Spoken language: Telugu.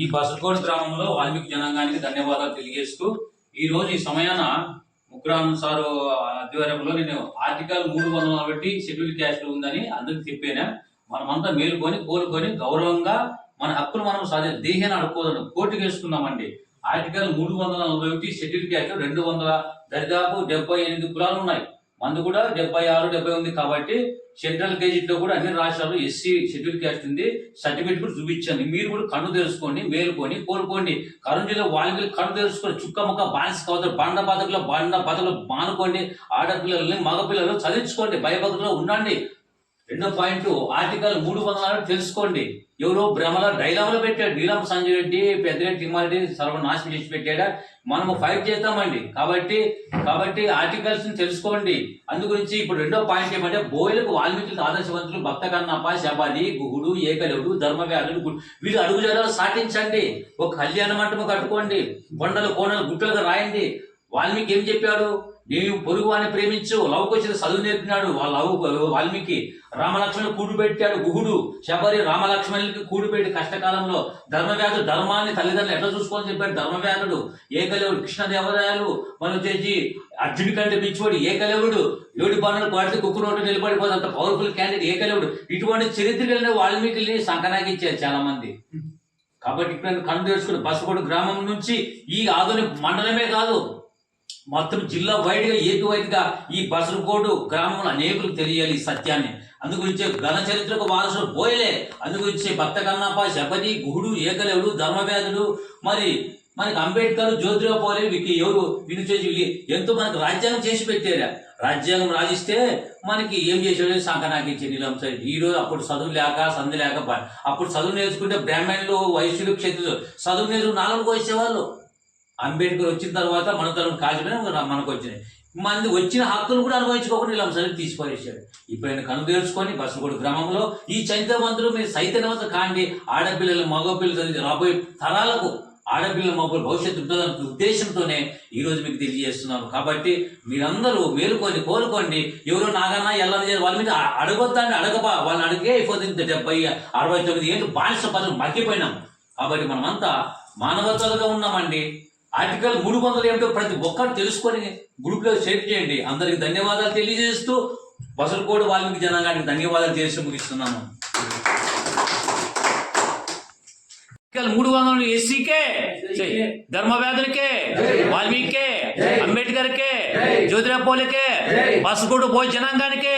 ఈ బసలకోట గ్రామంలో వాల్మీకి జనాంగానికి ధన్యవాదాలు తెలియజేస్తూ ఈ రోజు ఈ సమయాన ముగ్గురామ్ సారు ఆధ్వర్యంలో నేను ఆర్టికల్ 340 షెడ్యూల్ క్యాస్ట్ ఉందని అందరికి చెప్పాను. మనమంతా మేలుకొని కోలుకొని గౌరవంగా మన హక్కులు మనం దేహాన్ని అడుక్కోదని కోర్టుకు వేసుకున్నామండి. ఆర్టికల్ 341 షెడ్యూల్ క్యాస్ట్ 200 దరిదాపు 78 కులాలు ఉన్నాయి. మంది కూడా 76, 70 ఉంది. కాబట్టి సెంట్రల్ గెజిట్ లో కూడా అన్ని రాష్ట్రాలు ఎస్సీ షెడ్యూల్ క్యాస్ట్ ఉంది. సర్టిఫికేట్ కూడా చూపించండి. మీరు కూడా కన్ను తెలుసుకోండి, మేలుకొని కోలుకోండి. కర్నూలు జిల్లా వాళ్ళకి కన్ను తెలుసుకొని చుక్క ముక్క బానిస కావద్దు. బండ బతుకులు మానుకోండి. ఆడపిల్లల్ని మగపిల్లలు చదివించుకోండి, భయభక్తులు ఉండండి. రెండో పాయింట్ ఆర్టికల్ 340 తెలుసుకోండి. ఎవరో భ్రమల డైలాగులు పెట్టాడు. నీలం సంజయ్ రెడ్డి, పెద్దరెడ్డి తిమ్మారెడ్డి సర్వనాశనం చేసి పెట్టాడా. మనము ఫైట్ చేద్దామండి. కాబట్టి ఆర్టికల్స్ ని తెలుసుకోండి. అందు గురించి ఇప్పుడు రెండో పాయింట్ ఏమంటే బోయలకు వాల్మీకి ఆదర్శవంతులు భక్త కన్నప్ప, శబరి, గుహుడు, ఏకలవుడు, ధర్మవ్యాధుడు వీళ్ళు అడుగుజాడలు సాటించండి. ఒక కళ్యాణ మంటపం కట్టుకోండి. కొండలు కోణలు గుట్టలుగా రాయండి. వాల్మీకి ఏం చెప్పాడు? నీవు పొరుగు వాడిని ప్రేమించు. లవకొచ్చిన చదువు నేర్పినాడు వాల్మీకి. రామలక్ష్మణులు కూడు పెట్టాడు గుహుడు. శబరి రామలక్ష్మణులకి కూడు పెట్టి కష్టకాలంలో. ధర్మవ్యాధుడు ధర్మాన్ని తల్లిదండ్రులు ఎట్లా చూసుకోవాలని చెప్పాడు ధర్మవ్యాధుడు. ఏకలవుడు కృష్ణదేవరాయలు మనం వచ్చేసి అర్జుని కంటే పిచ్చివాడు ఏకలవుడు. 7 బాణాలు కొడితే కుక్కురు నోటు నిలబడిపోతే అంత పవర్ఫుల్ క్యాండిడేట్ ఏకలవుడు. ఇటువంటి చరిత్రలని వాల్మీకిని సంకనాకిచ్చారు చాలా మంది. కాబట్టి ఇక్కడ కన్ను తెలుసుకుని బసకోట గ్రామం నుంచి ఈ ఆధునిక మండలమే కాదు, మొత్తం జిల్లా వైడ్ గా ఏపీ వైడ్ గా ఈ బసలకోట గ్రామంలో అనేకులకు తెలియాలి ఈ సత్యాన్ని. అందుగురించే ఘన చరిత్రకు వారసులు పోయలే. అందుగురించి భక్త కన్నప్ప, శబరి, గుహుడు, ఏకలవుడు, ధర్మవ్యాధుడు, మనకి అంబేద్కర్, జ్యోతిరావు పోలే వీరికి ఎవరు వినిచేసి ఎంతో మనకు రాజ్యాంగం చేసి పెట్టారా. రాజ్యాంగం రాజిస్తే మనకి ఏం చేసాడు? సంకనాకించే నీలం సైడ్. ఈ రోజు అప్పుడు చదువు లేక సంధి లేక అప్పుడు చదువు నేర్చుకుంటే బ్రాహ్మణులు, వైశ్యులు, క్షత్రులు చదువు నేర్చుకుని 4 వచ్చేవాళ్ళు. అంబేద్కర్ వచ్చిన తర్వాత మన తరం కాల్చిపోయినా మనకు వచ్చినాయి. మంది వచ్చిన హక్కులు కూడా అనుభవించుకోకుండా నీలం సైడ్ తీసిపోయేసాడు. ఇప్పుడు కను తెలుసుకొని బసలకోట గ్రామంలో ఈ చైతన్యవంతులు మీరు సైతన్యవంతులు కాండి. ఆడపిల్లలు, మగపిల్లలు రాబోయే తరాలకు ఆడపిల్లల మగపిల్లల భవిష్యత్తు ఉంటుందన్న ఉద్దేశంతోనే ఈ రోజు మీకు తెలియజేస్తున్నాను. కాబట్టి మీరందరూ మేలుకొని కోలుకోండి. ఎవరో నాగన్నా ఎల్లని వాళ్ళ మీద అడగొద్దండి. వాళ్ళని అడిగే అయిపోతుంది. 70, 69 ఏళ్ళు బానిస పదవి మగ్గిపోయినాం. కాబట్టి మనమంతా మానవతలుగా ఉన్నామండి. ఆర్టికల్ 300 ఏమిటో ప్రతి ఒక్కరు తెలుసుకొని గ్రూప్ లో షేర్ చేయండి. అందరికి ధన్యవాదాలు తెలియజేస్తూ బసలకోట వాల్మీకి జనాంగానికి ధన్యవాదాలు చేసి ముగిస్తున్నాను. 300 ఎస్సీకే, ధర్మవ్యాధులకే, వాల్మీకి, అంబేద్కర్ కే, జ్యోతిరావు పోలేకే, బసలకోట పోయి జనాంగానికే.